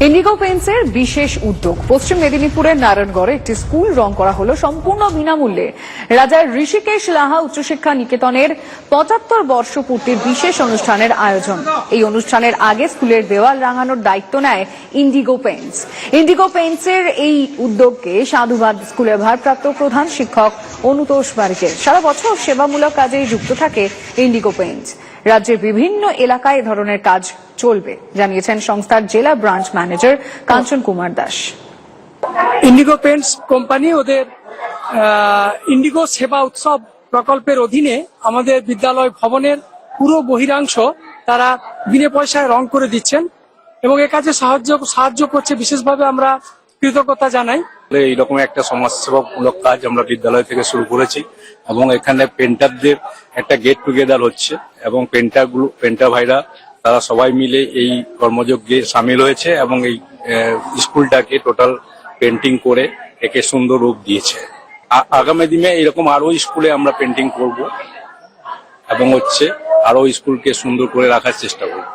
Indigo পেইন্টসের বিশেষ উদ্যোগ। পশ্চিম মেদিনীপুরের নারায়ণগড়ে একটি স্কুল রং করা হলো সম্পূর্ণ বিনামূল্যে। রাজার ঋষিকেশ লাহা উচ্চশিক্ষা নিকেতনের ৭৫ বর্ষপূর্তির বিশেষ অনুষ্ঠানের আয়োজন। এই অনুষ্ঠানের আগে স্কুলের দেওয়াল রাঙানোর দায়িত্ব নেয় ইন্ডিগো পেইন্টস। ইন্ডিগো পেইন্টসের এই উদ্যোগকে সাধুবাদ স্কুলের ভারপ্রাপ্ত প্রধান শিক্ষক অনুতোষ বারিকের। সারা বছর সেবামূলক কাজে যুক্ত থাকে ইন্ডিগো পেইন্টস। রাজ্যের বিভিন্ন এলাকায় এ ধরনের কাজ চলবে জানিয়েছেন সংস্থার জেলা branch manager Kanchan Kumar Das. Indigo Paints company ওদের ইন্ডিগো সেবা উৎসব প্রকল্পের অধীনে আমাদের বিদ্যালয় ভবনের পুরো বহিরাংশ তারা বিনা পয়সায় রং করে দিচ্ছেন এবং এ কাজে সাহায্য করছে। বিশেষভাবে আমরা কৃতজ্ঞতা জানাই। এইরকম একটা সমাজসেবামূলক কাজ আমরা বিদ্যালয় থেকে শুরু করেছি এবং এখানে পেন্টারদের একটা গেট টুগেদার হচ্ছে এবং পেন্টার ভাইরা তারা সবাই মিলে এই কর্মযজ্ঞে সামিল হয়েছে এবং এই স্কুলটাকে টোটাল পেন্টিং করে একে সুন্দর রূপ দিয়েছে। আগামী দিনে এরকম আরো স্কুলে আমরা পেন্টিং করব এবং আরো স্কুলকে সুন্দর করে রাখার চেষ্টা করব।